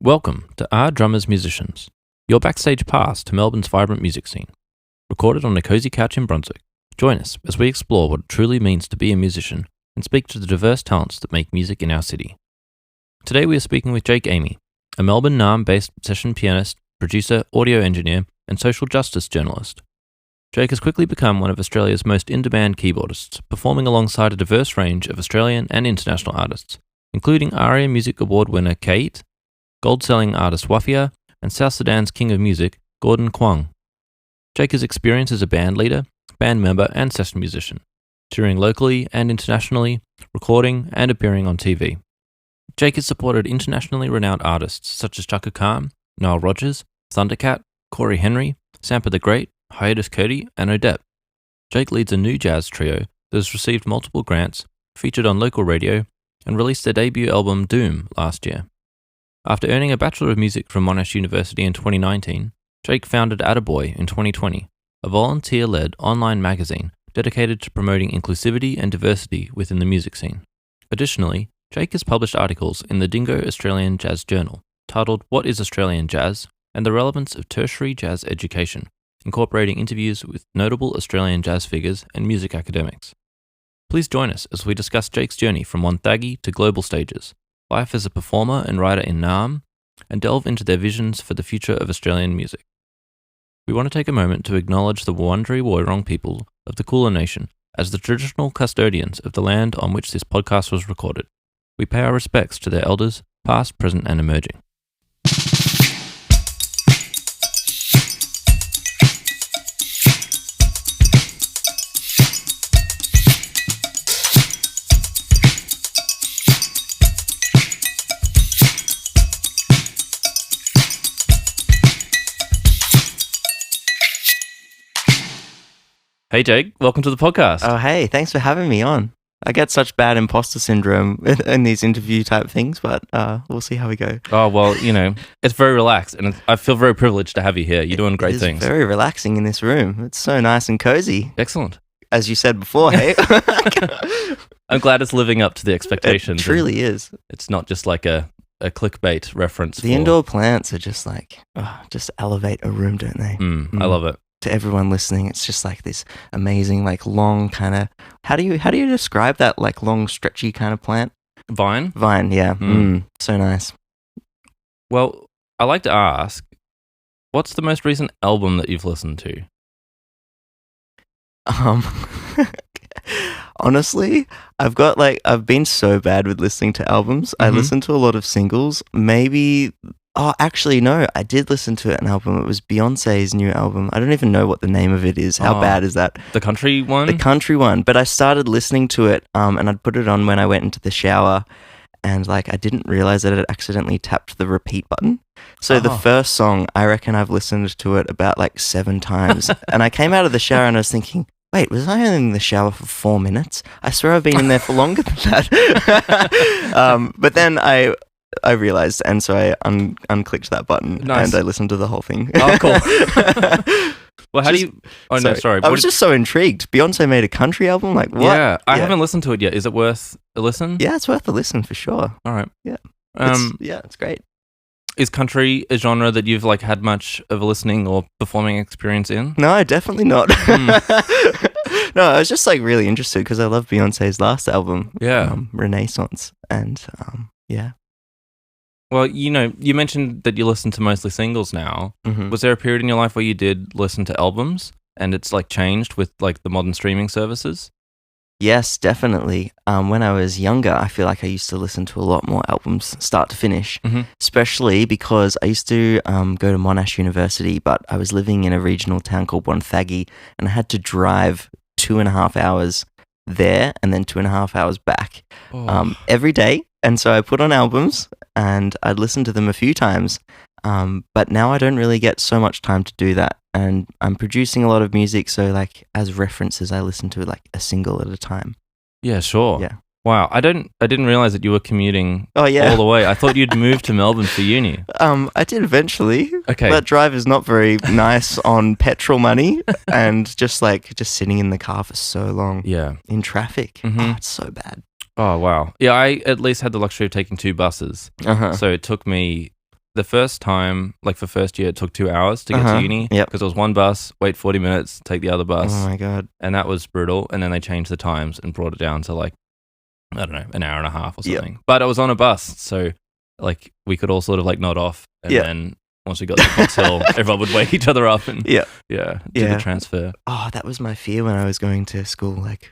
Welcome to Our Drummers Musicians, your backstage pass to Melbourne's vibrant music scene. Recorded on a cosy couch in Brunswick, join us as we explore what it truly means to be a musician and speak to the diverse talents that make music in our city. Today we are speaking with Jake Amy, a Melbourne Naarm-based session pianist, producer, audio engineer, and social justice journalist. Jake has quickly become one of Australia's most in-demand keyboardists, performing alongside a diverse range of Australian and international artists, including ARIA Music Award winner Kaiit, gold-selling artist Wafia, and South Sudan's king of music, Koang. Jake has experience as a band leader, band member, and session musician, touring locally and internationally, recording and appearing on TV. Jake has supported internationally renowned artists such as Chaka Khan, Nile Rodgers, Thundercat, Cory Henry, Sampa The Great, Hiatus Kaiyote, and Odette. Jake leads a new jazz trio that has received multiple grants, featured on local radio, and released their debut album Doom last year. After earning a Bachelor of Music from Monash University in 2019, Jake founded Attaboy in 2020, a volunteer-led online magazine dedicated to promoting inclusivity and diversity within the music scene. Additionally, Jake has published articles in the Dingo Australian Jazz Journal titled What is Australian Jazz? And the Relevance of Tertiary Jazz Education, incorporating interviews with notable Australian jazz figures and music academics. Please join us as we discuss Jake's journey from Wonthaggi to global stages, life as a performer and writer in Naarm, and delve into their visions for the future of Australian music. We want to take a moment to acknowledge the Wurundjeri Woi-wurrung people of the Kulin Nation as the traditional custodians of the land on which this podcast was recorded. We pay our respects to their elders, past, present, and emerging. Hey Jake, welcome to the podcast. Oh, hey, thanks for having me on. I get such bad imposter syndrome in these interview type things, but we'll see how we go. Oh, well, it's very relaxed, and I feel very privileged to have you here. You're doing great things. It's very relaxing in this room. It's so nice and cozy. Excellent. As you said before, hey? I'm glad it's living up to the expectations. It truly is. It's not just like a clickbait reference. The indoor plants are just like, just elevate a room, don't they? I love it. To everyone listening, it's just like this amazing, like long kind of. How do you describe that like long, stretchy kind of plant? Vine, yeah. So nice. Well, I like to ask, what's the most recent album that you've listened to? Honestly, I've been so bad with listening to albums. I listen to a lot of singles. Maybe. Oh, actually, no, I did listen to an album. It was Beyonce's new album. I don't even know what the name of it is. How bad is that? The country one? The country one. But I started listening to it, and I'd put it on when I went into the shower, and I didn't realize that it accidentally tapped the repeat button. So the first song, I reckon I've listened to it about 7 times. And I came out of the shower and I was thinking, wait, was I only in the shower for 4 minutes? I swear I've been in there for longer than that. But then I realized, and so I unclicked that button. Nice. And I listened to the whole thing. Oh, cool. Well, how do you... Oh, no, sorry. I was just so intrigued. Beyonce made a country album? What? Yeah, I haven't listened to it yet. Is it worth a listen? Yeah, it's worth a listen for sure. All right. Yeah. It's great. Is country a genre that you've had much of a listening or performing experience in? No, definitely not. No, I was just really interested because I love Beyonce's last album. Yeah. Renaissance. And yeah. Well, you mentioned that you listen to mostly singles now. Mm-hmm. Was there a period in your life where you did listen to albums and it's changed with the modern streaming services? Yes, definitely. When I was younger, I feel like I used to listen to a lot more albums, start to finish, especially because I used to go to Monash University, but I was living in a regional town called Wonthaggi, and I had to drive 2.5 hours there and then 2.5 hours back every day. And so I put on albums and I'd listen to them a few times. But now I don't really get so much time to do that. And I'm producing a lot of music. So as references, I listen to a single at a time. Yeah, sure. Yeah. Wow. I didn't realize that you were commuting all the way. I thought you'd moved to Melbourne for uni. I did eventually. Okay. That drive is not very nice on petrol money and just sitting in the car for so long. Yeah. In traffic. Oh, it's so bad. Oh, wow. Yeah, I at least had the luxury of taking 2 buses. Uh-huh. So it took me the first time, like for first year, it took 2 hours to get to uni. Yep. Because it was one bus, wait 40 minutes, take the other bus. Oh my God. And that was brutal. And then they changed the times and brought it down to like, I don't know, an hour and a half or something. Yep. But it was on a bus. So like we could all sort of like nod off. And then once we got to Fox Hill, everyone would wake each other up and do the transfer. Oh, that was my fear when I was going to school, like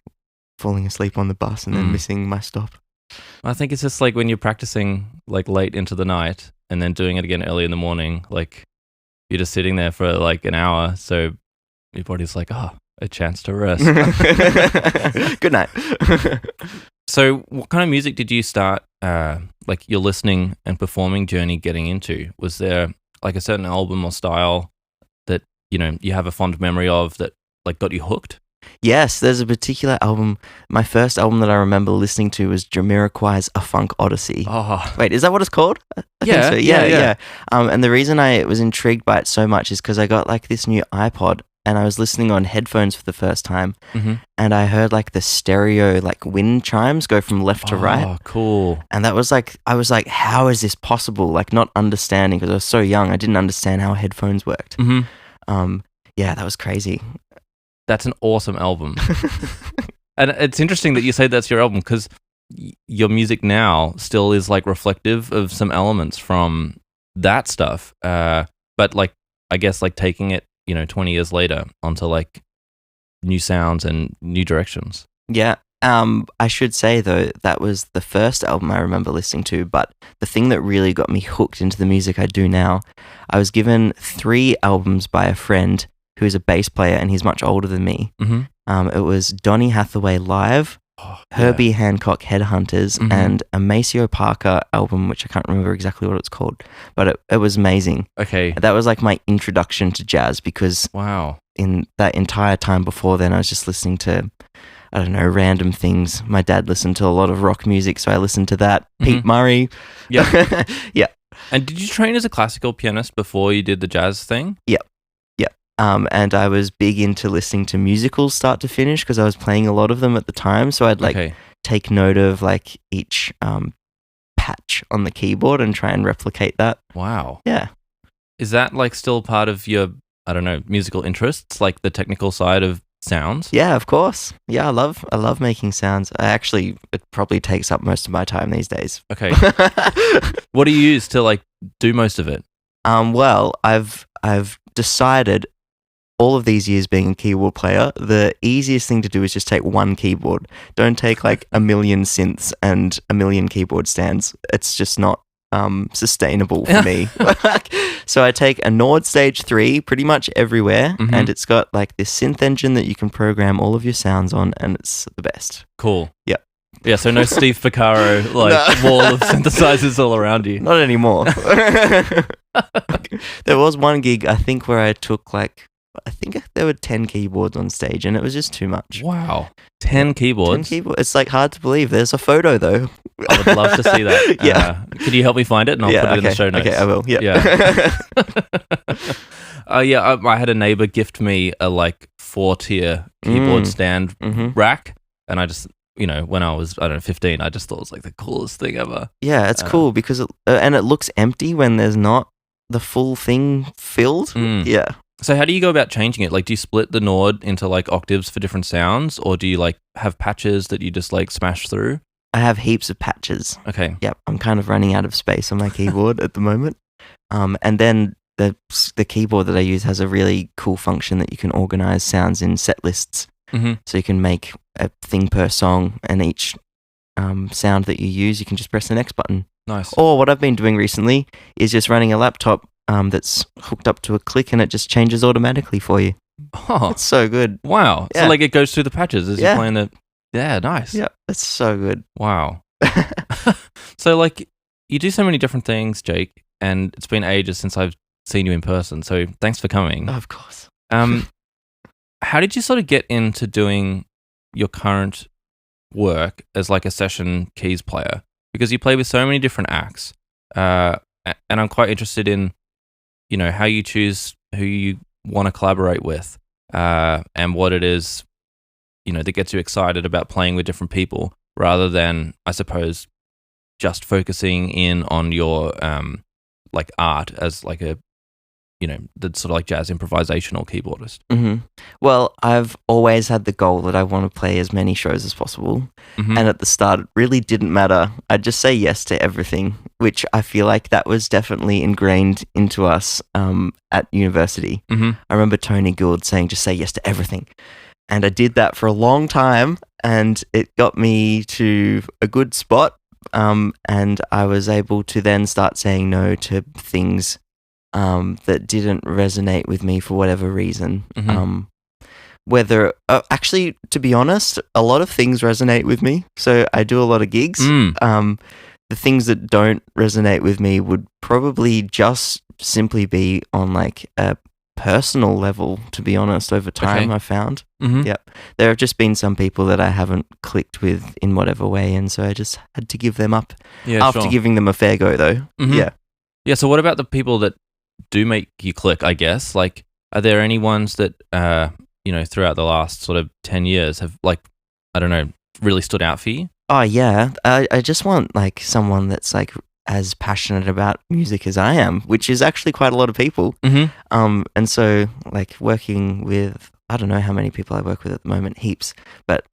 falling asleep on the bus and then missing my stop. I think it's just like when you're practicing like late into the night and then doing it again early in the morning, like you're just sitting there for like an hour. So your body's like, oh, a chance to rest. Good night. So what kind of music did you start, like your listening and performing journey getting into? Was there like a certain album or style that, you know, you have a fond memory of that like got you hooked? Yes, there's a particular album. My first album that I remember listening to was Jamiroquai's A Funk Odyssey. Oh. Wait, is that what it's called? I think so. Yeah. And the reason I was intrigued by it so much is because I got like this new iPod and I was listening on headphones for the first time and I heard like the stereo like wind chimes go from left to right. Oh, cool. And that was like, I was like, how is this possible? Like not understanding because I was so young. I didn't understand how headphones worked. Yeah, that was crazy. That's an awesome album. And it's interesting that you say that's your album because your music now still is like reflective of some elements from that stuff. But like, I guess like taking it, you know, 20 years later onto like new sounds and new directions. Yeah. I should say though, that was the first album I remember listening to, but the thing that really got me hooked into the music I do now, I was given 3 albums by a friend who is a bass player and he's much older than me. It was Donny Hathaway Live, Herbie Hancock Headhunters, and a Maceo Parker album, which I can't remember exactly what it's called, but it was amazing. Okay. That was like my introduction to jazz because in that entire time before then, I was just listening to, I don't know, random things. My dad listened to a lot of rock music, so I listened to that. Pete Murray. Yeah. Yeah. And did you train as a classical pianist before you did the jazz thing? Yep. And I was big into listening to musicals start to finish because I was playing a lot of them at the time. So I'd like take note of like each patch on the keyboard and try and replicate that. Wow. Yeah. Is that like still part of your, I don't know, musical interests, like the technical side of sounds? Yeah, of course. Yeah, I love making sounds. It probably takes up most of my time these days. Okay. What do you use to like do most of it? Well, I've decided all of these years being a keyboard player, the easiest thing to do is just take one keyboard. Don't take like a million synths and a million keyboard stands. It's just not sustainable for me. So I take a Nord Stage 3 pretty much everywhere, and it's got like this synth engine that you can program all of your sounds on, and it's the best. Cool. Yep. Yeah, so no Steve Porcaro wall of synthesizers all around you. Not anymore. There was one gig, I think, where I took there were 10 keyboards on stage and it was just too much. Wow. 10 keyboards? 10 keyboards. It's like hard to believe. There's a photo though. I would love to see that. Yeah. Could you help me find it and I'll put it in the show notes? Okay, I will. Yeah. I had a neighbor gift me a like 4-tier keyboard stand rack and I just, you know, when I was, I don't know, 15, I just thought it was like the coolest thing ever. Yeah, it's cool because and it looks empty when there's not the full thing filled. Yeah. So how do you go about changing it? Like, do you split the Nord into like octaves for different sounds, or do you like have patches that you just like smash through? I have heaps of patches. Okay. Yep. I'm kind of running out of space on my keyboard at the moment. And then the keyboard that I use has a really cool function that you can organize sounds in set lists. So you can make a thing per song, and each sound that you use, you can just press the next button. Nice. Or what I've been doing recently is just running a laptop that's hooked up to a click and it just changes automatically for you. Oh, it's so good. Wow. Yeah. So like it goes through the patches as you're playing the... Yeah, nice. Yeah, it's so good. Wow. So like you do so many different things, Jake, and it's been ages since I've seen you in person. So thanks for coming. Oh, of course. How did you sort of get into doing your current work as like a session keys player? Because you play with so many different acts, and I'm quite interested in, you know, how you choose who you want to collaborate with, and what it is, you know, that gets you excited about playing with different people, rather than, I suppose, just focusing in on your like art as like a, the sort of like jazz improvisational keyboardist? Well, I've always had the goal that I want to play as many shows as possible. And at the start, it really didn't matter. I'd just say yes to everything, which I feel like that was definitely ingrained into us at university. I remember Tony Gould saying, just say yes to everything. And I did that for a long time, and it got me to a good spot. And I was able to then start saying no to things that didn't resonate with me for whatever reason. Actually, to be honest, a lot of things resonate with me. So I do a lot of gigs. The things that don't resonate with me would probably just simply be on like a personal level, to be honest, over time. I found. Yep. There have just been some people that I haven't clicked with in whatever way, and so I just had to give them up after giving them a fair go, though. Yeah, so what about the people that do make you click, I guess? Like, are there any ones that, throughout the last sort of 10 years have, like, I don't know, really stood out for you? Oh, yeah. I just want, like, someone that's, like, as passionate about music as I am, which is actually quite a lot of people. And so, like, working with, I don't know how many people I work with at the moment, heaps, but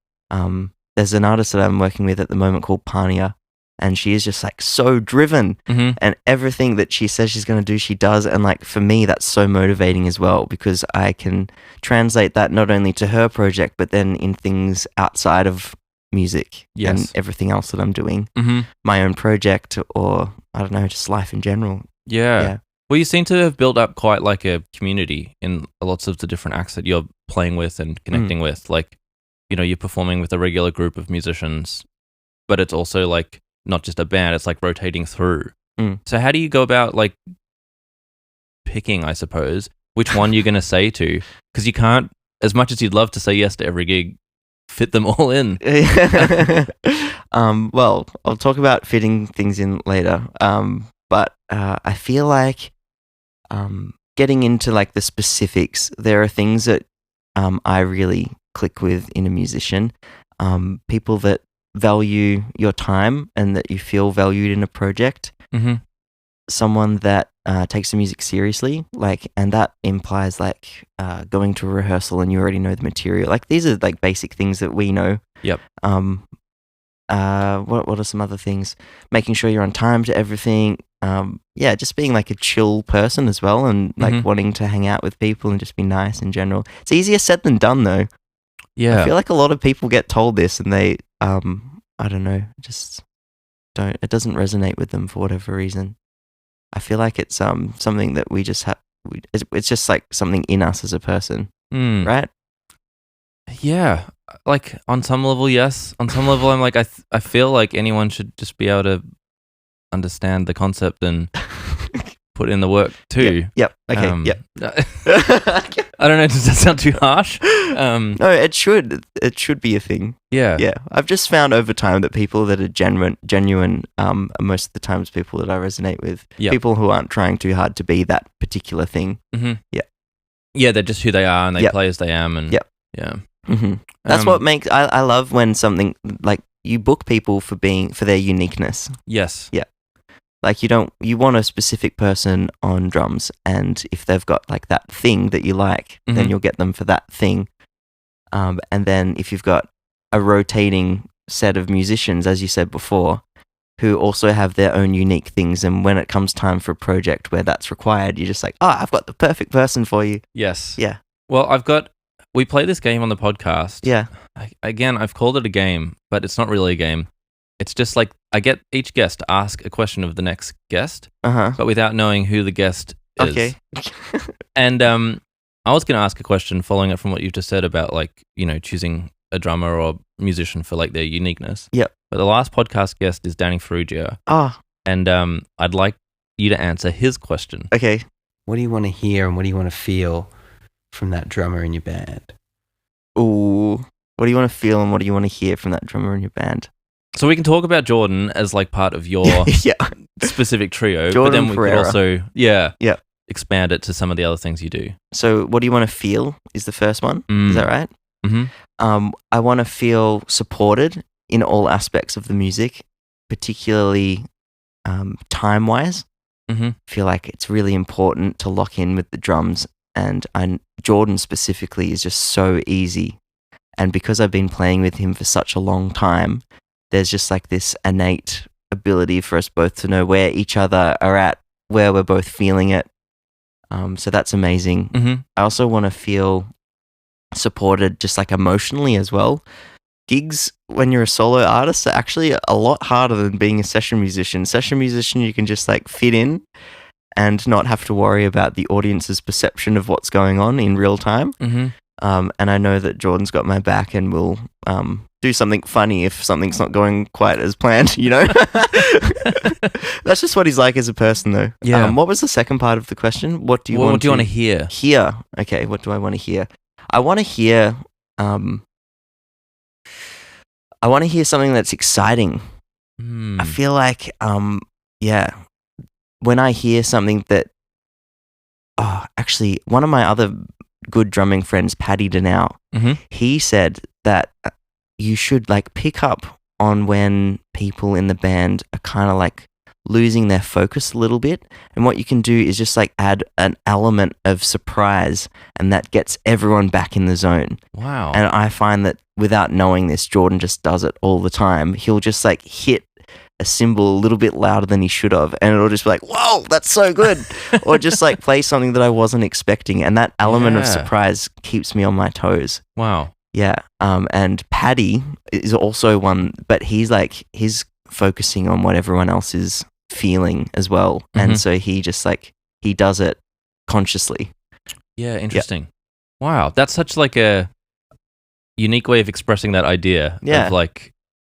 there's an artist that I'm working with at the moment called Pania, and she is just like so driven, and everything that she says she's going to do, she does. And like for me, that's so motivating as well, because I can translate that not only to her project, but then in things outside of music and everything else that I'm doing, my own project, or I don't know, just life in general. Yeah. Well, you seem to have built up quite like a community in lots of the different acts that you're playing with and connecting with. Like, you're performing with a regular group of musicians, but it's also like not just a band, it's like rotating through. So how do you go about like picking, I suppose, which one you're going to say to? Because you can't, as much as you'd love to say yes to every gig, fit them all in. Well, I'll talk about fitting things in later. But I feel like getting into like the specifics, there are things that I really click with in a musician. People that value your time and that you feel valued in a project. Someone that takes the music seriously, like, and that implies like going to a rehearsal and you already know the material. Like, these are like basic things that we know. What are some other things? Making sure you're on time to everything. Just being like a chill person as well, and like wanting to hang out with people and just be nice in general. It's easier said than done, though. I feel like a lot of people get told this and they I don't know, just don't, it doesn't resonate with them for whatever reason. I feel like it's something that we just have, it's just like something in us as a person, right? Yeah, like on some level, yes. On some level, I'm like, I feel like anyone should just be able to understand the concept and put in the work too. Okay. I don't know. Does that sound too harsh? No, it should. It should be a thing. Yeah. I've just found over time that people that are genuine, most of the times people that I resonate with. People who aren't trying too hard to be that particular thing. Yeah, they're just who they are, and they play as they am, and That's what makes I love when something like you book people for their uniqueness. Yes. Yeah. Like you want a specific person on drums, and if they've got like that thing that you like, then you'll get them for that thing. And then if you've got a rotating set of musicians, as you said before, who also have their own unique things, and when it comes time for a project where that's required, you're just like, I've got the perfect person for you. Yes. Yeah. Well, we play this game on the podcast. Yeah. Again, I've called it a game, but it's not really a game. It's just like I get each guest to ask a question of the next guest, but without knowing who the guest is. Okay. And I was going to ask a question following up from what you've just said about like, choosing a drummer or musician for like their uniqueness. Yep. But the last podcast guest is Danny Ferrugia. And I'd like you to answer his question. Okay. What do you want to hear and what do you want to feel from that drummer in your band? Ooh. What do you want to feel and what do you want to hear from that drummer in your band? So we can talk about Jordan as like part of your specific trio, Jordan but then we Ferreira. could also expand it to some of the other things you do. So what do you want to feel is the first one. Is that right? I want to feel supported in all aspects of the music, particularly time-wise. I feel like it's really important to lock in with the drums, and Jordan specifically is just so easy. And because I've been playing with him for such a long time, there's just like this innate ability for us both to know where each other are at, where we're both feeling it. So that's amazing. I also want to feel supported just like emotionally as well. Gigs when you're a solo artist are actually a lot harder than being a session musician. Session musician, you can just like fit in and not have to worry about the audience's perception of what's going on in real time. And I know that Jordan's got my back and will do something funny if something's not going quite as planned, you know? That's just what he's like as a person, though. Yeah. What was the second part of the question? What do you What want do you want to hear? hear? Okay, what do I want to hear? I want to hear something that's exciting. I feel like, when I hear something that, actually, one of my other good drumming friends, Paddy Denau, he said that you should like pick up on when people in the band are kind of like losing their focus a little bit, and what you can do is just like add an element of surprise, and that gets everyone back in the zone. Wow. And I find that without knowing this, Jordan just does it all the time. He'll just like hit a cymbal a little bit louder than he should have, and it'll just be like, whoa, that's so good. Or just like play something that I wasn't expecting, and that element of surprise keeps me on my toes. Wow. Yeah. And Paddy is also one, but he's focusing on what everyone else is feeling as well. And so he just like, he does it consciously. Yeah, interesting. Wow, that's such like a unique way of expressing that idea. Yeah. Of like,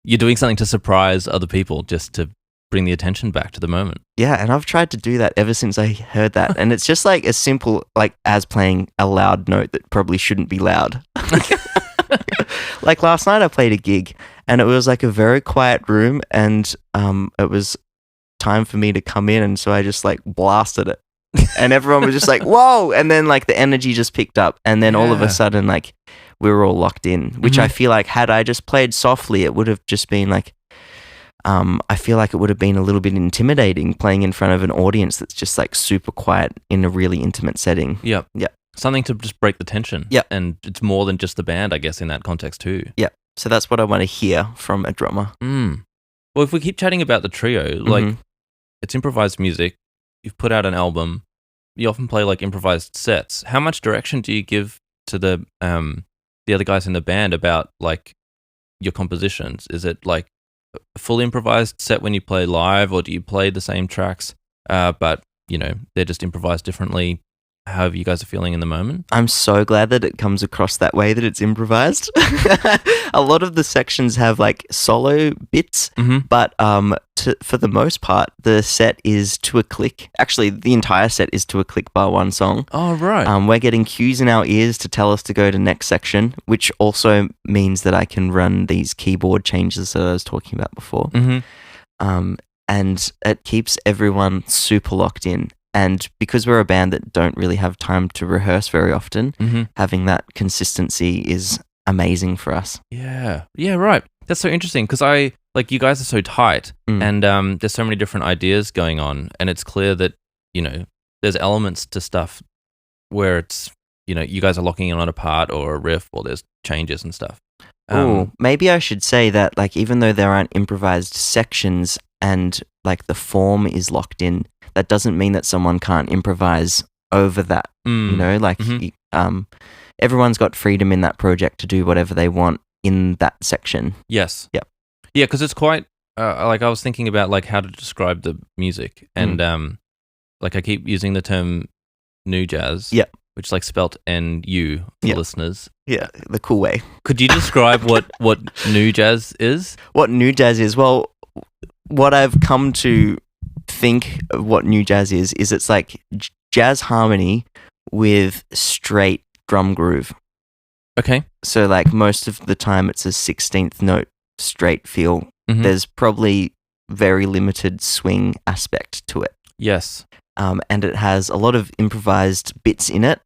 you're doing something to surprise other people just to bring the attention back to the moment. Yeah, and I've tried to do that ever since I heard that. And it's just like as simple like as playing a loud note that probably shouldn't be loud. Like last night I played a gig and it was like a very quiet room, and it was time for me to come in, and so I just like blasted it. And everyone was just like, whoa! And then like the energy just picked up, and then all of a sudden like we were all locked in, which I feel like had I just played softly, it would have just been like, I feel like it would have been a little bit intimidating playing in front of an audience that's just like super quiet in a really intimate setting. Yep. Yeah. Something to just break the tension. Yeah. And it's more than just the band, I guess, in that context too. Yeah. So that's what I want to hear from a drummer. Well, if we keep chatting about the trio, like it's improvised music, you've put out an album, you often play like improvised sets. How much direction do you give to the other guys in the band about like your compositions? Is it like a full improvised set when you play live, or do you play the same tracks, but you know they're just improvised differently? However you guys are feeling in the moment? I'm so glad that it comes across that way, that it's improvised. A lot of the sections have like solo bits, but for the most part, the set is to a click. Actually, the entire set is to a click bar one song. Oh, right. We're getting cues in our ears to tell us to go to next section, which also means that I can run these keyboard changes that I was talking about before. And it keeps everyone super locked in. And because we're a band that don't really have time to rehearse very often, having that consistency is amazing for us. Yeah. Yeah, right. That's so interesting because you guys are so tight and there's so many different ideas going on, and it's clear that, you know, there's elements to stuff where it's, you know, you guys are locking in on a part or a riff, or there's changes and stuff. Maybe I should say that like even though there aren't improvised sections and like the form is locked in, that doesn't mean that someone can't improvise over that. You know, like everyone's got freedom in that project to do whatever they want in that section. Yes. Yep. Yeah, because it's quite like I was thinking about like how to describe the music, and like I keep using the term new jazz. Yeah. Which is like spelt N-U for listeners. Yeah, the cool way. Could you describe what new jazz is? What new jazz is? Well, what I've come to think of what new jazz is it's like jazz harmony with straight drum groove. Okay. So like most of the time it's a 16th note straight feel. There's probably very limited swing aspect to it. Yes. And it has a lot of improvised bits in it.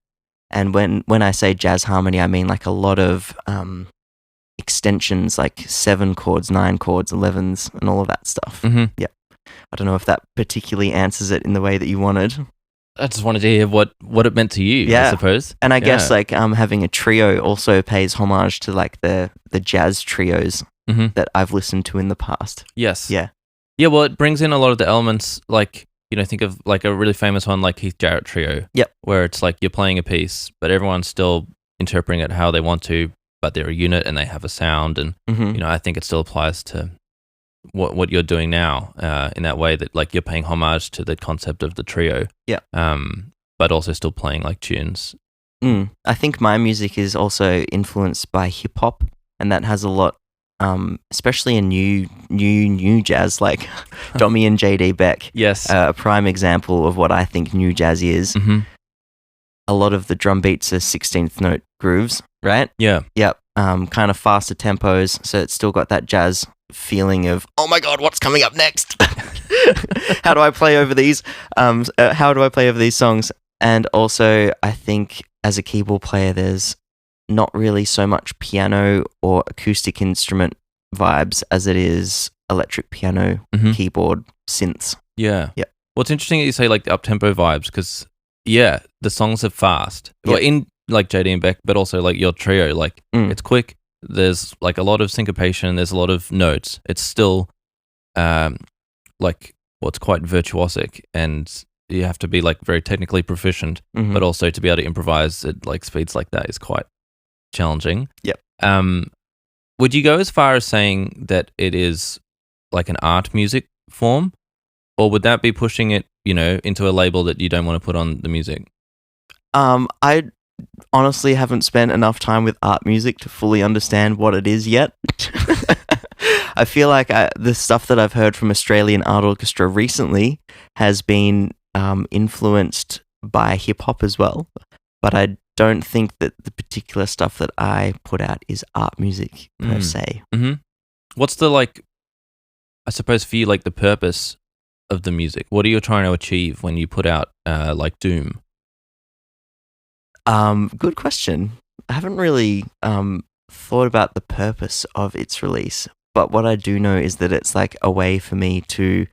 And when I say jazz harmony, I mean like a lot of extensions, like 7 chords, 9 chords, 11s, and all of that stuff. Yeah. I don't know if that particularly answers it in the way that you wanted. I just wanted to hear what it meant to you, I suppose. And I guess like having a trio also pays homage to like the jazz trios that I've listened to in the past. Yes. Yeah. Yeah, well, it brings in a lot of the elements, like, think of like a really famous one like Keith Jarrett Trio. Yep. Where it's like you're playing a piece, but everyone's still interpreting it how they want to, but they're a unit and they have a sound. And, I think it still applies to what you're doing now in that way that like you're paying homage to the concept of the trio. Yeah. But also still playing like tunes. I think my music is also influenced by hip hop, and that has a lot, especially in new jazz, like Dommy and JD Beck. Yes. A prime example of what I think new jazz is. A lot of the drum beats are 16th note grooves, right? Yeah. Yep. Kind of faster tempos, so it's still got that jazz feeling of, oh my god, what's coming up next? How do I play over these? How do I play over these songs? And also, I think as a keyboard player, there's not really so much piano or acoustic instrument vibes as it is electric piano, keyboard, synths. Yeah. Yeah. Well, it's interesting that you say like the up-tempo vibes because, the songs are fast. Yep. Well, in like JD and Beck, but also like your trio, like it's quick. There's like a lot of syncopation. There's a lot of notes. It's still like what's quite virtuosic, and you have to be like very technically proficient, but also to be able to improvise at like speeds like that is quite challenging. Yep. Would you go as far as saying that it is like an art music form, or would that be pushing it, into a label that you don't want to put on the music? I honestly haven't spent enough time with art music to fully understand what it is yet. I feel like the stuff that I've heard from Australian art orchestra recently has been influenced by hip hop as well, but I don't think that the particular stuff that I put out is art music per se. What's the like? I suppose for you, like the purpose of the music. What are you trying to achieve when you put out like Doom? Good question. I haven't really thought about the purpose of its release, but what I do know is that it's like a way for me to,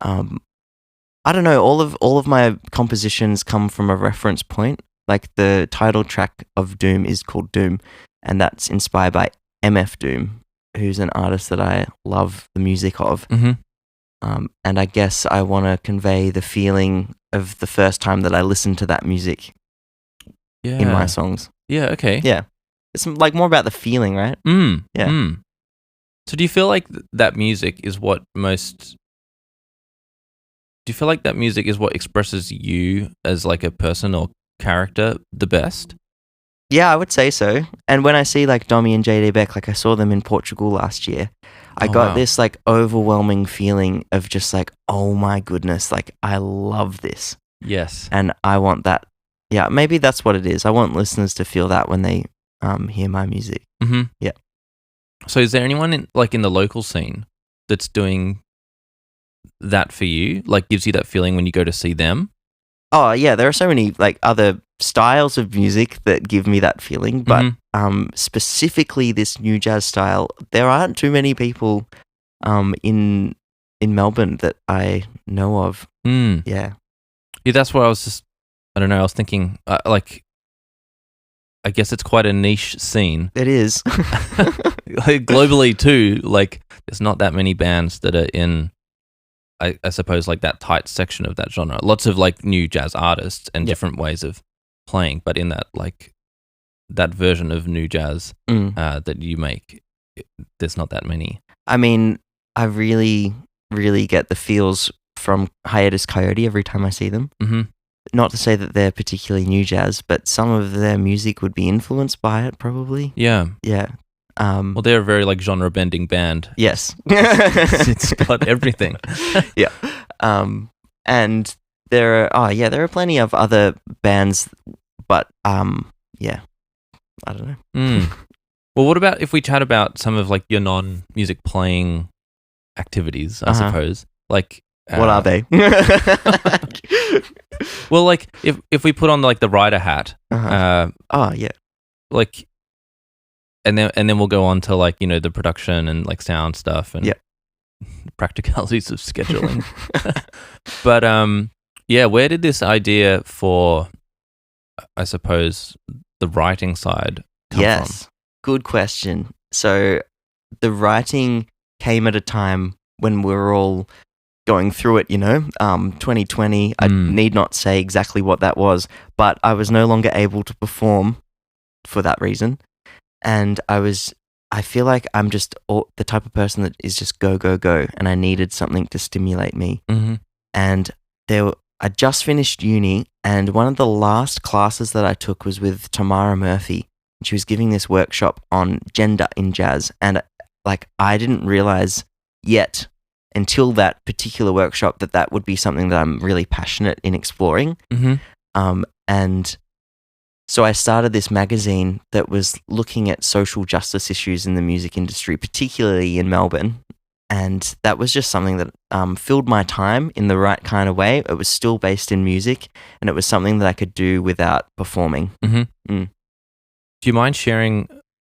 I don't know, all of my compositions come from a reference point. Like the title track of Doom is called Doom, and that's inspired by MF Doom, who's an artist that I love the music of. And I guess I want to convey the feeling of the first time that I listened to that music in my songs. Yeah, okay. Yeah. It's like more about the feeling, right? Yeah. So do you feel like that music is what most... Do you feel like that music is what expresses you as like a person or character the best? Yeah, I would say so. And when I see like Dommy and JD Beck, like I saw them in Portugal last year, I got this like overwhelming feeling of just like, oh my goodness, like I love this. Yes. And I want that. Yeah, maybe that's what it is. I want listeners to feel that when they hear my music. Yeah. So is there anyone in the local scene that's doing that for you? Like gives you that feeling when you go to see them? Oh yeah, there are so many like other styles of music that give me that feeling, but specifically this new jazz style, there aren't too many people in Melbourne that I know of. Yeah, that's what I was just. I don't know. I was thinking like. I guess it's quite a niche scene. It is. Globally too, like there's not that many bands that are in. I suppose like that tight section of that genre. Lots of like new jazz artists and different ways of playing, but in that like that version of new jazz that you make, there's not that many. I mean, I really, really get the feels from Hiatus Kaiyote every time I see them. Not to say that they're particularly new jazz, but some of their music would be influenced by it, probably. Yeah. Yeah. Well, they're a very like genre bending band. Yes. It's got everything. Yeah. And there are plenty of other bands, but yeah, I don't know. Well, what about if we chat about some of like your non-music playing activities, I suppose? Like what are they? Well, like if we put on like the writer hat, oh yeah, like, and then we'll go on to like the production and like sound stuff and practicalities of scheduling. But yeah, where did this idea for, I suppose, the writing side come from? Good question. So the writing came at a time when we were all going through it, 2020. I need not say exactly what that was, but I was no longer able to perform for that reason. And I feel like I'm just the type of person that is just go, go, go. And I needed something to stimulate me. Mm-hmm. And I just finished uni, and one of the last classes that I took was with Tamara Murphy. She was giving this workshop on gender in jazz. And I didn't realize yet until that particular workshop that would be something that I'm really passionate in exploring. Mm-hmm. And so I started this magazine that was looking at social justice issues in the music industry, particularly in Melbourne. And that was just something that filled my time in the right kind of way. It was still based in music, and it was something that I could do without performing. Mm-hmm. Mm. Do you mind sharing,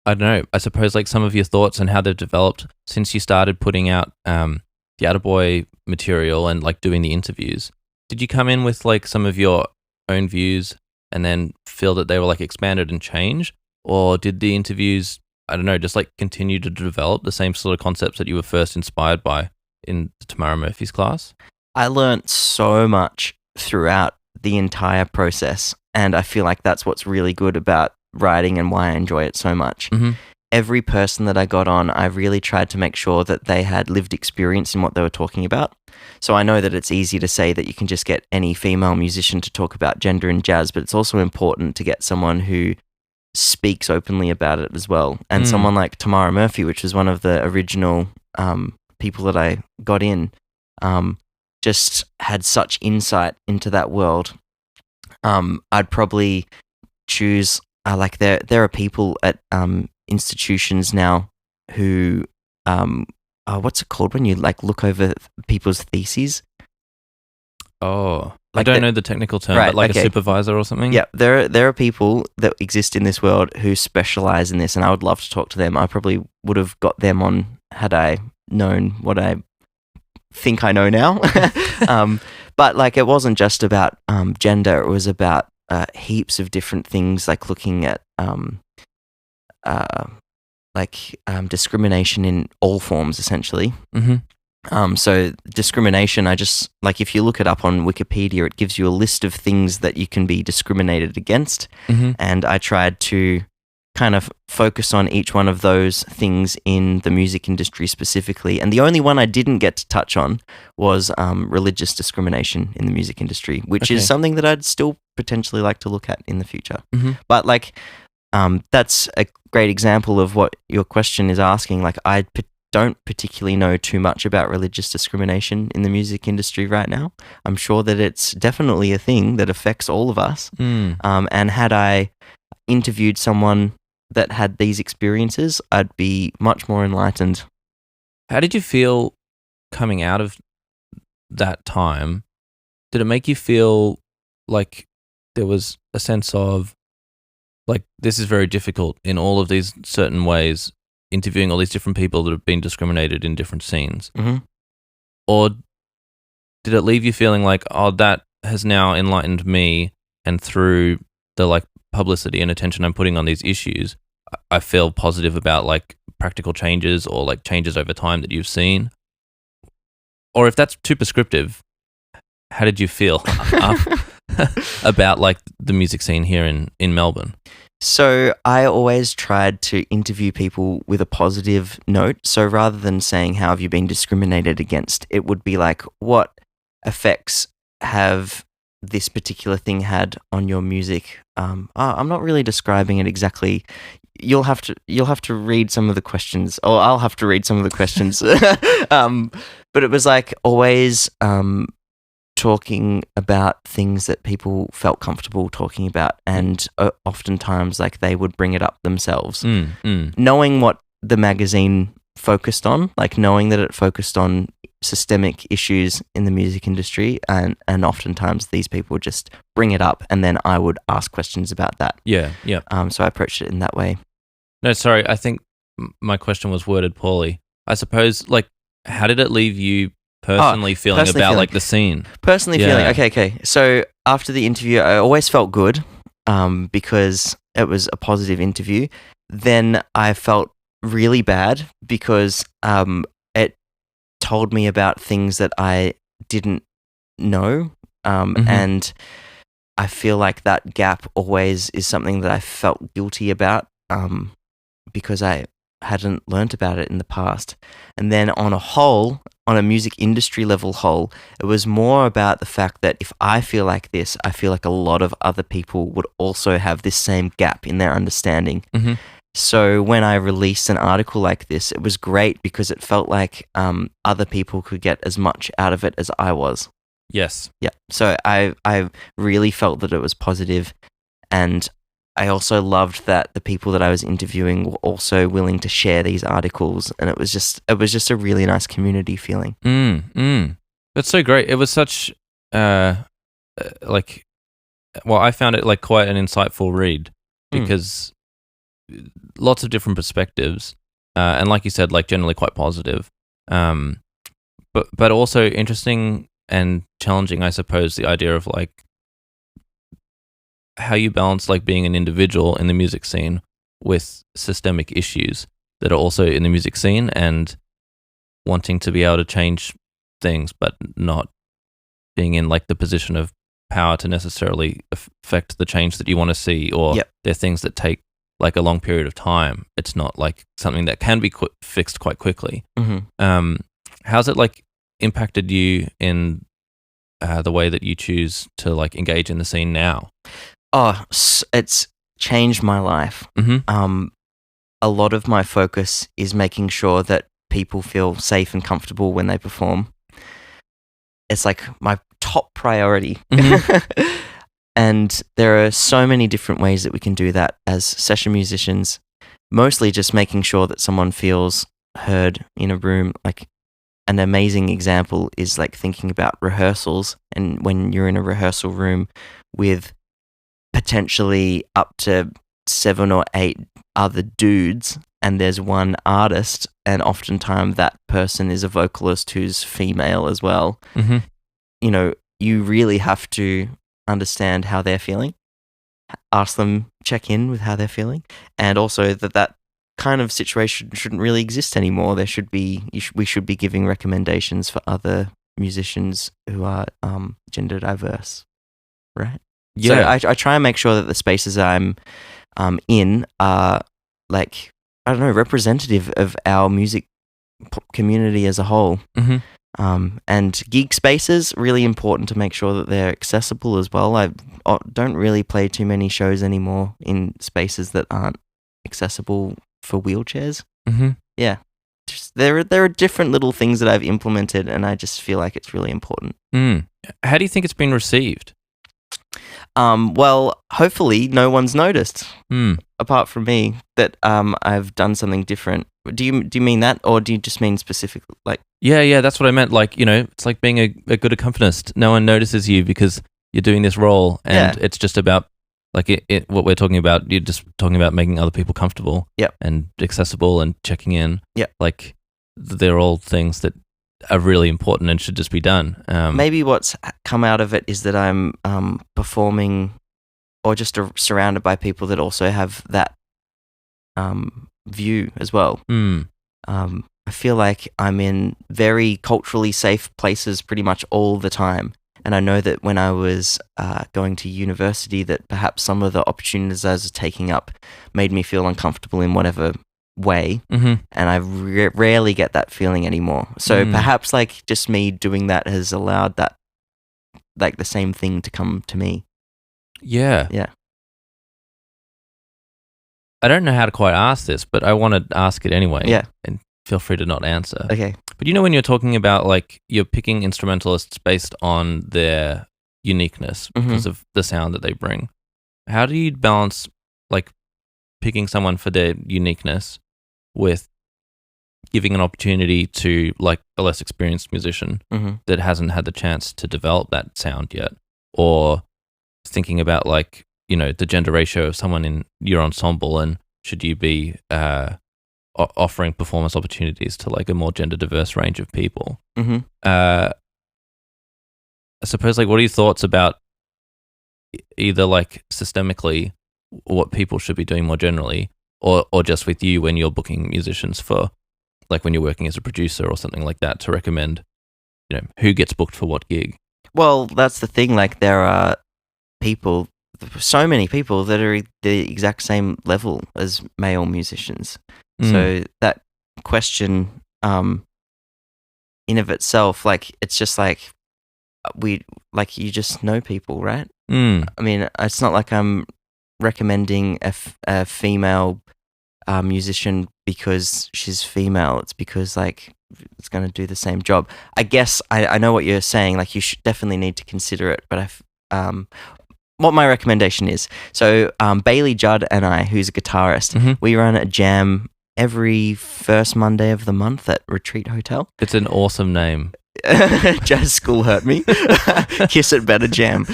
I don't know, I suppose some of your thoughts and how they've developed since you started putting out the Attaboy material and doing the interviews? Did you come in with some of your own views and then feel that they were expanded and changed? Or did the interviews, I don't know, just continue to develop the same sort of concepts that you were first inspired by in Tamara Murphy's class? I learnt so much throughout the entire process, and I feel like that's what's really good about writing and why I enjoy it so much. Mm-hmm. Every person that I got on, I really tried to make sure that they had lived experience in what they were talking about. So I know that it's easy to say that you can just get any female musician to talk about gender in jazz, but it's also important to get someone who speaks openly about it as well. And someone like Tamara Murphy, which was one of the original people that I got in, just had such insight into that world. I'd probably choose, there are people at institutions now who, what's it called when you look over people's theses? Oh, I don't know the technical term, right, but okay. A supervisor or something? Yeah, there are people that exist in this world who specialize in this, and I would love to talk to them. I probably would have got them on had I known what I think I know now. But it wasn't just about gender. It was about heaps of different things, looking at discrimination in all forms, essentially. Mm-hmm. So discrimination, if you look it up on Wikipedia, it gives you a list of things that you can be discriminated against. Mm-hmm. And I tried to kind of focus on each one of those things in the music industry specifically. And the only one I didn't get to touch on was religious discrimination in the music industry, which is something that I'd still potentially like to look at in the future. Mm-hmm. But that's a great example of what your question is asking. I don't particularly know too much about religious discrimination in the music industry right now. I'm sure that it's definitely a thing that affects all of us. And had I interviewed someone that had these experiences, I'd be much more enlightened. How did you feel coming out of that time? Did it make you feel like there was a sense of this is very difficult in all of these certain ways, interviewing all these different people that have been discriminated in different scenes? Mm-hmm. Or did it leave you feeling that has now enlightened me, and through the publicity and attention I'm putting on these issues, I feel positive about practical changes or changes over time that you've seen? Or if that's too prescriptive, how did you feel about the music scene here in Melbourne? So I always tried to interview people with a positive note. So rather than saying, how have you been discriminated against? It would be what effects have this particular thing had on your music? I'm not really describing it exactly. You'll have to read some of the questions, or I'll have to read some of the questions. But it was always talking about things that people felt comfortable talking about, and oftentimes they would bring it up themselves. Knowing what the magazine focused on, knowing that it focused on systemic issues in the music industry, and oftentimes these people would just bring it up, and then I would ask questions about that. Yeah. So I approached it in that way. No, sorry, I think my question was worded poorly. I suppose how did it leave you personally feeling about like the scene? Personally feeling, okay. So after the interview, I always felt good because it was a positive interview. Then I felt really bad because it told me about things that I didn't know. And I feel like that gap always is something that I felt guilty about because I hadn't learnt about it in the past. And then on a music industry level whole, it was more about the fact that if I feel like this, I feel like a lot of other people would also have this same gap in their understanding. So when I released an article like this, it was great because it felt like other people could get as much out of it as I was. Yes. Yeah. So I really felt that it was positive, and I also loved that the people that I was interviewing were also willing to share these articles, and it was just a really nice community feeling. That's so great. It was such I found it like quite an insightful read because lots of different perspectives, and like you said, like generally quite positive, but also interesting and challenging, I suppose, the idea of like how you balance like being an individual in the music scene with systemic issues that are also in the music scene and wanting to be able to change things, but not being in like the position of power to necessarily affect the change that you want to see, or they're things that take like a long period of time. It's not like something that can be fixed quite quickly. How's it like impacted you in the way that you choose to like engage in the scene now? Oh, it's changed my life. A lot of my focus is making sure that people feel safe and comfortable when they perform. It's like my top priority. And there are so many different ways that we can do that as session musicians, mostly just making sure that someone feels heard in a room. Like an amazing example is like thinking about rehearsals, and when you're in a rehearsal room with potentially up to 7 or 8 other dudes, and there's one artist, and oftentimes that person is a vocalist who's female as well. You know, you really have to understand how they're feeling, ask them, check in with how they're feeling, and also that kind of situation shouldn't really exist anymore. There should be we should be giving recommendations for other musicians who are gender diverse, right? Yeah. So I try and make sure that the spaces I'm in are like, I don't know, representative of our music community as a whole. And gig spaces, really important to make sure that they're accessible as well. I don't really play too many shows anymore in spaces that aren't accessible for wheelchairs. Yeah. There are different little things that I've implemented, and I just feel like it's really important. How do you think it's been received? Well, hopefully no one's noticed, apart from me, that I've done something different. Do you mean that, or do you just mean specific, like? Yeah, that's what I meant. Like, you know, it's like being a good accompanist. No one notices you because you're doing this role, and it's just about like what we're talking about. You're just talking about making other people comfortable, and accessible, and checking in. Like they're all things that are really important and should just be done. Maybe what's come out of it is that I'm performing, or just surrounded by people that also have that view as well. I feel like I'm in very culturally safe places pretty much all the time, and I know that when I was going to university, that perhaps some of the opportunities I was taking up made me feel uncomfortable in whatever way, and I rarely get that feeling anymore. So perhaps like just me doing that has allowed that, like, the same thing to come to me. Yeah. I don't know how to quite ask this, but I want to ask it anyway. And feel free to not answer. Okay. But you know, when you're talking about like you're picking instrumentalists based on their uniqueness because of the sound that they bring, how do you balance like picking someone for their uniqueness with giving an opportunity to like a less experienced musician that hasn't had the chance to develop that sound yet, or thinking about like, you know, the gender ratio of someone in your ensemble, and should you be offering performance opportunities to like a more gender diverse range of people. Mm-hmm. I suppose, like, what are your thoughts about either like systemically what people should be doing more generally, or just with you when you're booking musicians for, like, when you're working as a producer or something like that, to recommend, you know, who gets booked for what gig? Well, that's the thing. Like, there are people, so many people that are the exact same level as male musicians. So that question, in of itself, like, it's just like you just know people, right? I mean, it's not like I'm recommending a female musician because she's female. It's because, like, it's going to do the same job. I guess I know what you're saying. Like, you should definitely need to consider it. But what my recommendation is, so Bailey Judd and I, who's a guitarist, we run a jam every first Monday of the month at Retreat Hotel. It's an awesome name. Jazz School hurt me. Kiss it better jam.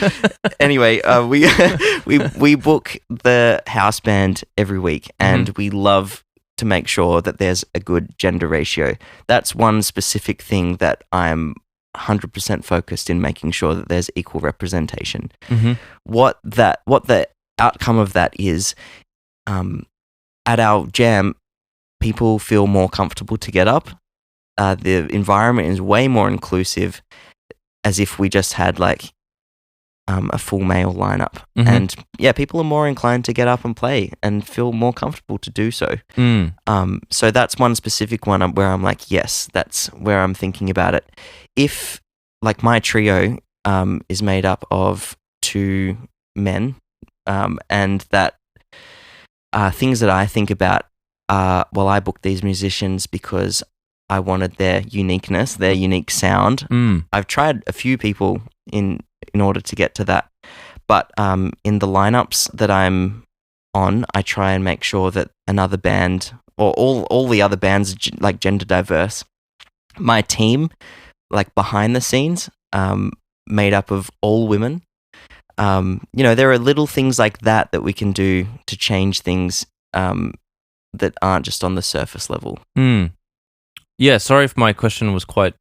Anyway, we book the house band every week, and we love to make sure that there's a good gender ratio. That's one specific thing that I'm 100% focused in, making sure that there's equal representation. What the outcome of that is, at our jam, people feel more comfortable to get up. The environment is way more inclusive, as if we just had like a full male lineup. And yeah, people are more inclined to get up and play and feel more comfortable to do so. So that's one specific one where I'm like, yes, that's where I'm thinking about it. If, like, my trio is made up of 2 men, and that things that I think about, well, I booked these musicians because I wanted their uniqueness, their unique sound. I've tried a few people in order to get to that, but in the lineups that I'm on, I try and make sure that another band, or all the other bands, like, gender diverse. My team, like, behind the scenes, made up of all women. You know, there are little things like that we can do to change things that aren't just on the surface level. Yeah, sorry if my question was quite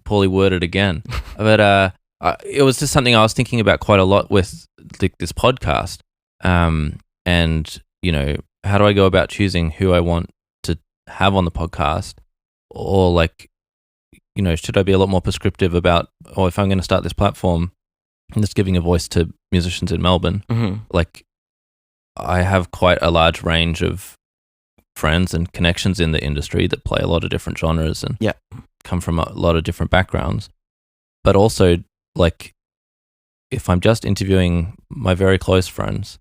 poorly worded again, but it was just something I was thinking about quite a lot with this podcast. And, you know, how do I go about choosing who I want to have on the podcast? Or, like, you know, should I be a lot more prescriptive about, or if I'm going to start this platform and just giving a voice to musicians in Melbourne, like, I have quite a large range of friends and connections in the industry that play a lot of different genres and come from a lot of different backgrounds. But also, like, if I'm just interviewing my very close friends,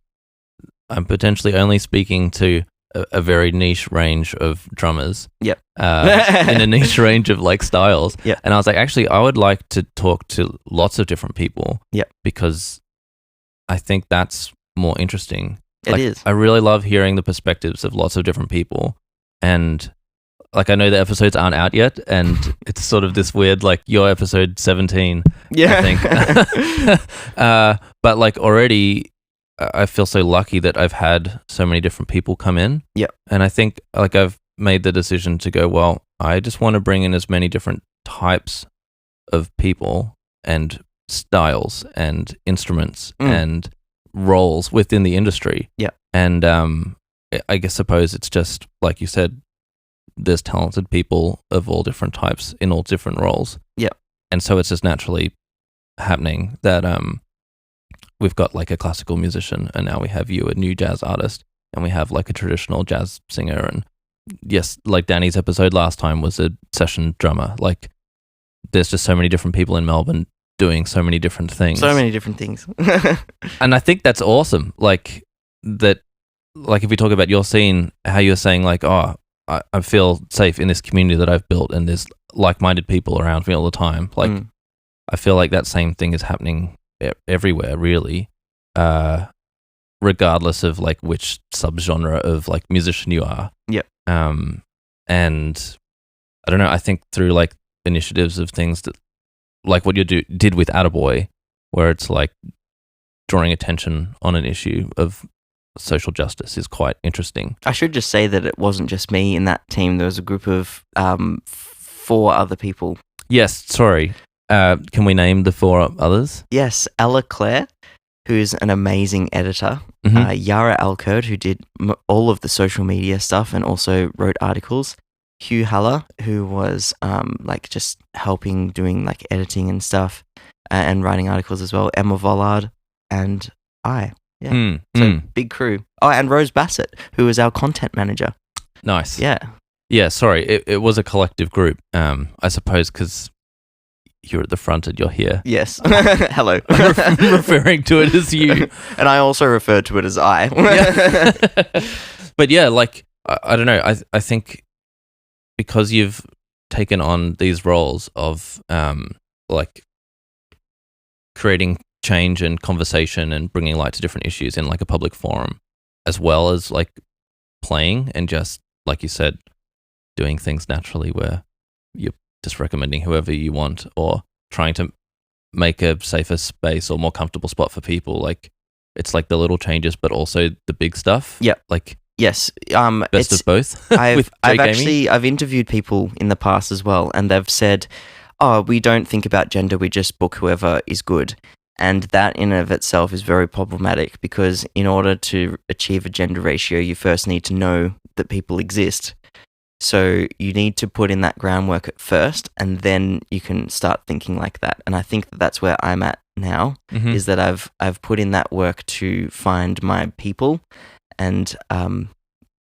I'm potentially only speaking to a very niche range of drummers in a niche range of, like, styles. And I was like, actually, I would like to talk to lots of different people because I think that's more interesting. It is. I really love hearing the perspectives of lots of different people. And, like, I know the episodes aren't out yet, and it's sort of this weird, like, your episode 17, I think. But, like, already I feel so lucky that I've had so many different people come in. And I think, like, I've made the decision to go, well, I just want to bring in as many different types of people and styles and instruments and roles within the industry. And I suppose it's just, like you said, there's talented people of all different types in all different roles. And so it's just naturally happening that we've got, like, a classical musician, and now we have you, a new jazz artist, and we have, like, a traditional jazz singer. And yes, like Danny's episode last time was a session drummer. Like, there's just so many different people in Melbourne doing so many different things. And I think that's awesome. Like, that, like, if we talk about your scene, how you're saying, like, oh, I feel safe in this community that I've built, and there's like-minded people around me all the time. Like, I feel like that same thing is happening everywhere, really, regardless of, like, which subgenre of, like, musician you are. And I don't know, I think through, like, initiatives of things that, like what you did with Attaboy, where it's, like, drawing attention on an issue of social justice is quite interesting. I should just say that it wasn't just me in that team. There was a group of 4 other people. Yes, sorry. Can we name the 4 others? Yes, Ella Claire, who's an amazing editor. Yara Alkerd, who did all of the social media stuff and also wrote articles. Hugh Haller, who was like just helping doing like editing and stuff and writing articles as well. Emma Vollard and I. Yeah. Big crew. Oh, and Rose Bassett, who was our content manager. Nice. Yeah. Yeah, sorry. It was a collective group, I suppose, because you're at the front and you're here. Yes. Hello. Referring to it as you. And I also refer to it as I. But yeah, like, I don't know. I think because you've taken on these roles of like creating change and conversation and bringing light to different issues in like a public forum, as well as like playing and just, like you said, doing things naturally where you're just recommending whoever you want or trying to make a safer space or more comfortable spot for people. Like, it's like the little changes, but also the big stuff. Yeah. Like, yes. Best of both. I've interviewed people in the past as well, and they've said, oh, we don't think about gender, we just book whoever is good. And that in and of itself is very problematic, because in order to achieve a gender ratio, you first need to know that people exist. So you need to put in that groundwork at first, and then you can start thinking like that. And I think that that's where I'm at now, is that I've put in that work to find my people and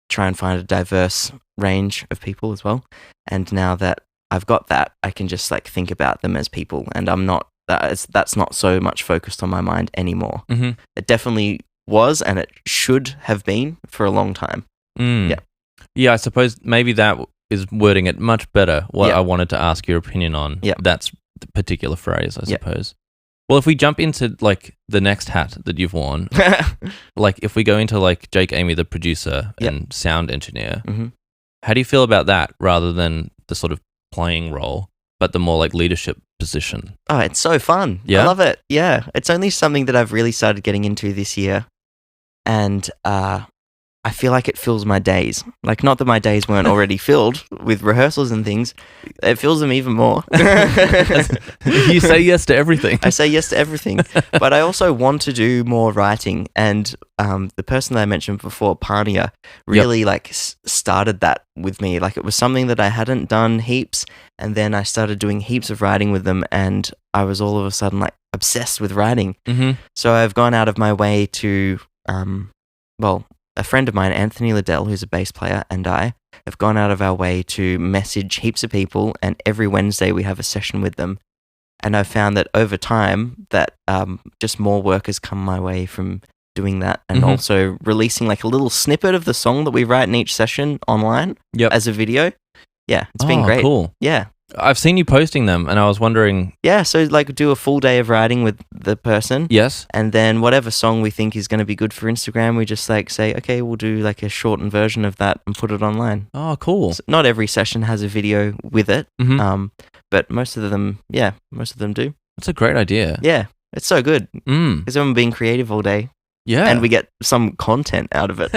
try and find a diverse range of people as well. And now that I've got that, I can just like think about them as people, and I'm not. That's not so much focused on my mind anymore. It definitely was, and it should have been for a long time. Yeah, I suppose maybe that is wording it much better. What I wanted to ask your opinion on. That's the particular phrase, I suppose. Well, if we jump into like the next hat that you've worn, like if we go into like Jake Amy, the producer and sound engineer, how do you feel about that rather than the sort of playing role, but the more like leadership position? Oh, it's so fun. Yeah? I love it. Yeah. It's only something that I've really started getting into this year. And I feel like it fills my days. Like, not that my days weren't already filled with rehearsals and things. It fills them even more. You say yes to everything. I say yes to everything. But I also want to do more writing. And the person that I mentioned before, Pania, really like started that with me. Like, it was something that I hadn't done heaps. And then I started doing heaps of writing with them. And I was all of a sudden like obsessed with writing. So I've gone out of my way to, a friend of mine, Anthony Liddell, who's a bass player, and I have gone out of our way to message heaps of people, and every Wednesday we have a session with them. And I've found that over time that just more work has come my way from doing that, and also releasing like a little snippet of the song that we write in each session online as a video. Yeah, it's been great. Cool. Yeah. I've seen you posting them, and I was wondering... Yeah, so like do a full day of writing with the person. Yes. And then whatever song we think is going to be good for Instagram, we just like say, okay, we'll do like a shortened version of that and put it online. Oh, cool. So not every session has a video with it, but most of them do. That's a great idea. Yeah, it's so good. Because I'm being creative all day. Yeah. And we get some content out of it.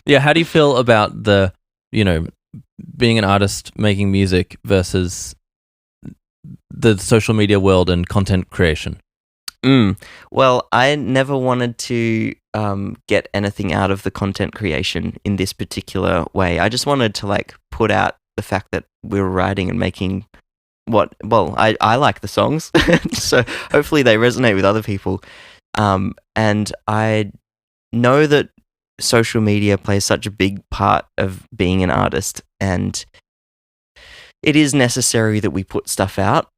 Yeah, how do you feel about the, being an artist making music versus the social media world and content creation? Well, I never wanted to get anything out of the content creation in this particular way. I just wanted to like put out the fact that we were writing and making I like the songs, so hopefully they resonate with other people. And I know that social media plays such a big part of being an artist, and it is necessary that we put stuff out.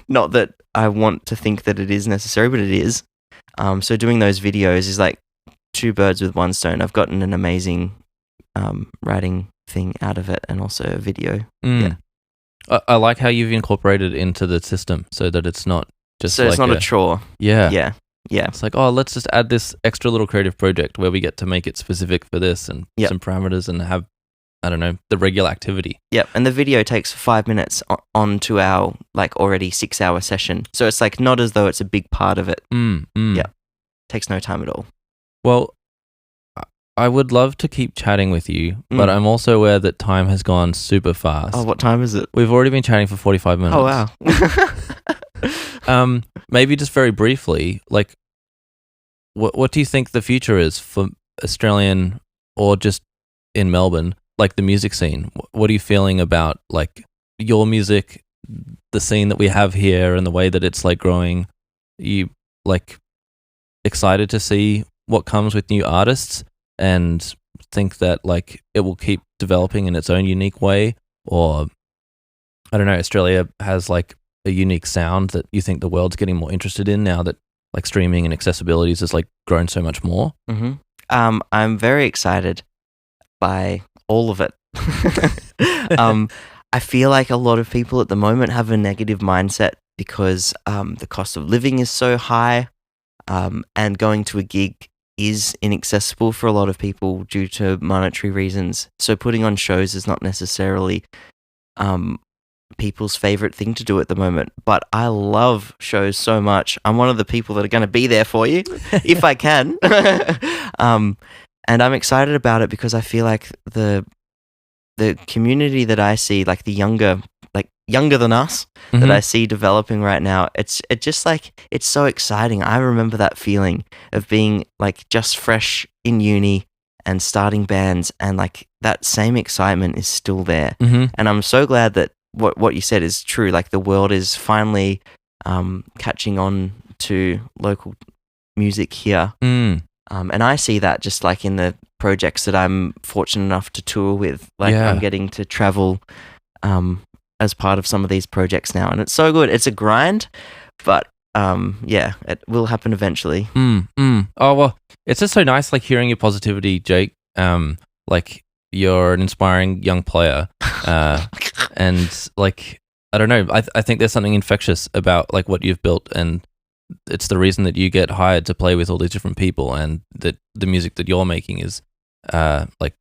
Not that I want to think that it is necessary, but it is. So doing those videos is like 2 birds with 1 stone. I've gotten an amazing writing thing out of it, and also a video. Yeah. I like how you've incorporated it into the system so that it's not just so it's not a chore. Yeah. Yeah. It's like, let's just add this extra little creative project where we get to make it specific for this and some parameters and have, I don't know, the regular activity. Yep. And the video takes 5 minutes onto our like already 6-hour session. So it's like not as though it's a big part of it. Yeah. Takes no time at all. Well, I would love to keep chatting with you, but I'm also aware that time has gone super fast. Oh, what time is it? We've already been chatting for 45 minutes. Oh, wow. Maybe just very briefly, like, what do you think the future is for Australian or just in Melbourne, like the music scene? What are you feeling about, like, your music, the scene that we have here and the way that it's, like, growing? Are you, like, excited to see what comes with new artists and think that, like, it will keep developing in its own unique way? Or, I don't know, Australia has, like, a unique sound that you think the world's getting more interested in now that, like, streaming and accessibilities has, like, grown so much more? I'm very excited by all of it. I feel like a lot of people at the moment have a negative mindset because the cost of living is so high, and going to a gig is inaccessible for a lot of people due to monetary reasons. So putting on shows is not necessarily people's favorite thing to do at the moment. But I love shows so much. I'm one of the people that are going to be there for you if I can. And I'm excited about it because I feel like the community that I see, like the younger than us, that I see developing right now, it's so exciting. I remember that feeling of being like just fresh in uni and starting bands, and like that same excitement is still there. And I'm so glad that what you said is true. Like the world is finally catching on to local music here. And I see that just like in the projects that I'm fortunate enough to tour with. Like I'm getting to travel as part of some of these projects now, and it's so good. It's a grind, but it will happen eventually. Oh, well, it's just so nice, like, hearing your positivity, Jake. Like, you're an inspiring young player, and, like, I don't know, I think there's something infectious about, like, what you've built, and it's the reason that you get hired to play with all these different people, and that the music that you're making is like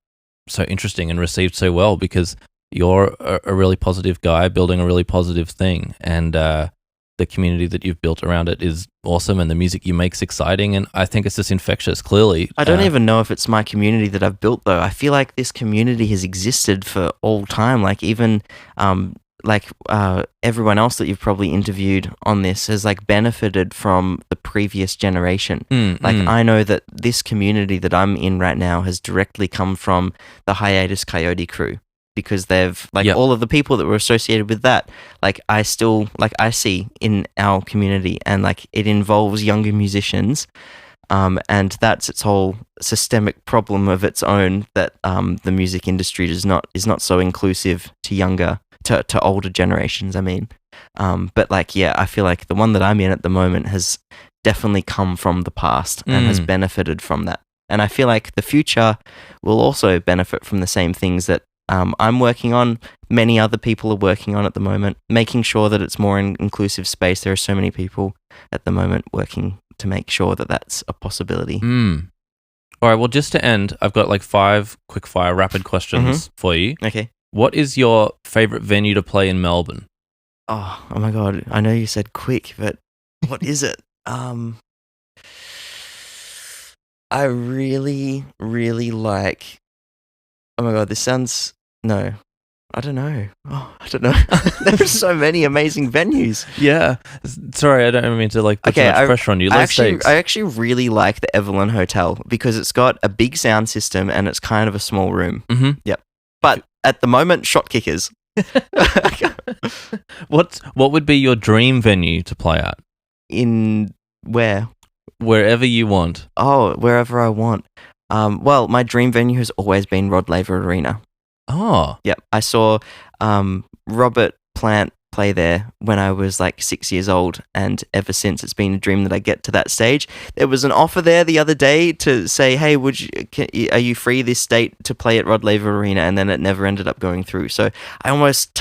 so interesting and received so well because you're a really positive guy building a really positive thing, and the community that you've built around it is awesome, and the music you make is exciting, and I think it's just infectious, clearly. I don't even know if it's my community that I've built, though. I feel like this community has existed for all time. Like, even everyone else that you've probably interviewed on this has, like, benefited from the previous generation. I know that this community that I'm in right now has directly come from the Hiatus Kaiyote crew, because they've, like, all of the people that were associated with that, like, I see in our community, and, like, it involves younger musicians, and that's its whole systemic problem of its own, that the music industry is not so inclusive to older generations, I mean. But, like, I feel like the one that I'm in at the moment has definitely come from the past and has benefited from that. And I feel like the future will also benefit from the same things that I'm working on, many other people are working on at the moment, making sure that it's more an inclusive space. There are so many people at the moment working to make sure that that's a possibility. All right, well, just to end, I've got like 5 quick-fire rapid questions for you. Okay. What is your favourite venue to play in Melbourne? Oh my God. I know you said quick, but what is it? I really, really like... Oh my God, this sounds... No, I don't know. Oh, I don't know. There's so many amazing venues. Yeah. Sorry, I don't mean to, like, put too much pressure on you. I actually really like the Evelyn Hotel because it's got a big sound system and it's kind of a small room. Yep. But at the moment, Shot Kickers. What would be your dream venue to play at? In where? Wherever you want. Oh, wherever I want. Well, my dream venue has always been Rod Laver Arena. Oh. Yep. I saw Robert Plant play there when I was like 6 years old, and ever since it's been a dream that I get to that stage. There was an offer there the other day to say, hey, are you free this date to play at Rod Laver Arena? And then it never ended up going through. So I almost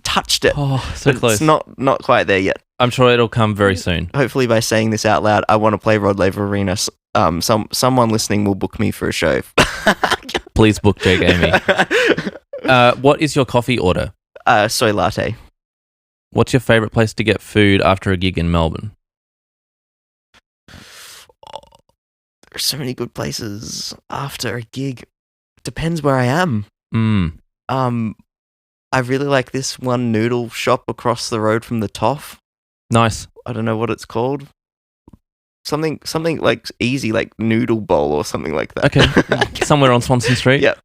touched it. Oh, so close. It's not quite there yet. I'm sure it'll come very soon. Hopefully by saying this out loud, I want to play Rod Laver Arena. Someone listening will book me for a show. Please book Jake Amy. What is your coffee order? Soy latte. What's your favourite place to get food after a gig in Melbourne? There's so many good places after a gig. Depends where I am. I really like this one noodle shop across the road from the Toff. Nice. I don't know what it's called. Something like easy, like noodle bowl or something like that. Okay. Somewhere on Swanson Street. Yep.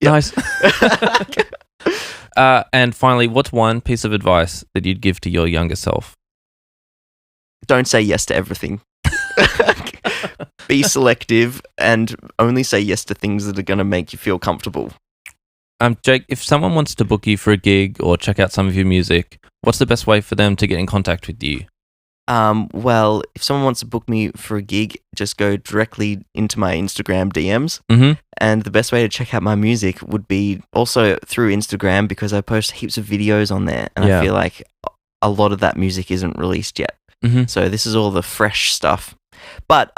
Nice. And finally, what's one piece of advice that you'd give to your younger self? Don't say yes to everything. Be selective and only say yes to things that are going to make you feel comfortable. Jake, if someone wants to book you for a gig or check out some of your music, what's the best way for them to get in contact with you? Well, if someone wants to book me for a gig, just go directly into my Instagram DMs. And the best way to check out my music would be also through Instagram, because I post heaps of videos on there, and I feel like a lot of that music isn't released yet. So this is all the fresh stuff. But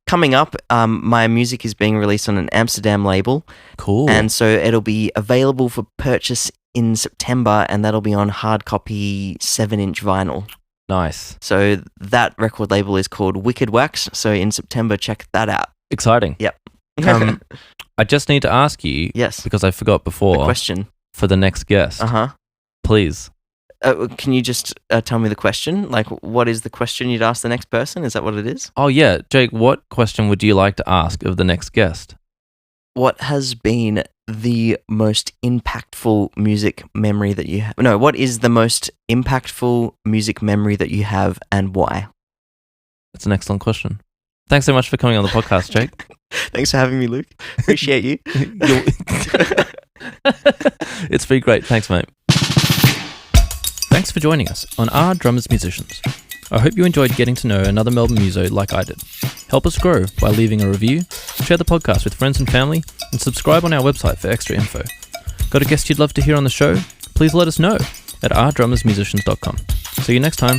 coming up, my music is being released on an Amsterdam label. Cool. And so it'll be available for purchase in September, and that'll be on hard copy 7-inch vinyl. Nice. So that record label is called Wicked Wax. So in September, check that out. Exciting. Yep. I just need to ask you, yes, because I forgot before, the question for the next guest. Please. Can you just tell me the question? Like, what is the question you'd ask the next person? Is that what it is? Oh, yeah. Jake, what question would you like to ask of the next guest? What has been the most impactful music memory that you have? No, what is the most impactful music memory that you have, and why? That's an excellent question. Thanks so much for coming on the podcast, Jake. Thanks for having me, Luke. Appreciate you. It's been great. Thanks, mate. Thanks for joining us on Our Drummers Musicians. I hope you enjoyed getting to know another Melbourne muso like I did. Help us grow by leaving a review, share the podcast with friends and family, and subscribe on our website for extra info. Got a guest you'd love to hear on the show? Please let us know at ourdrummersmusicians.com. See you next time.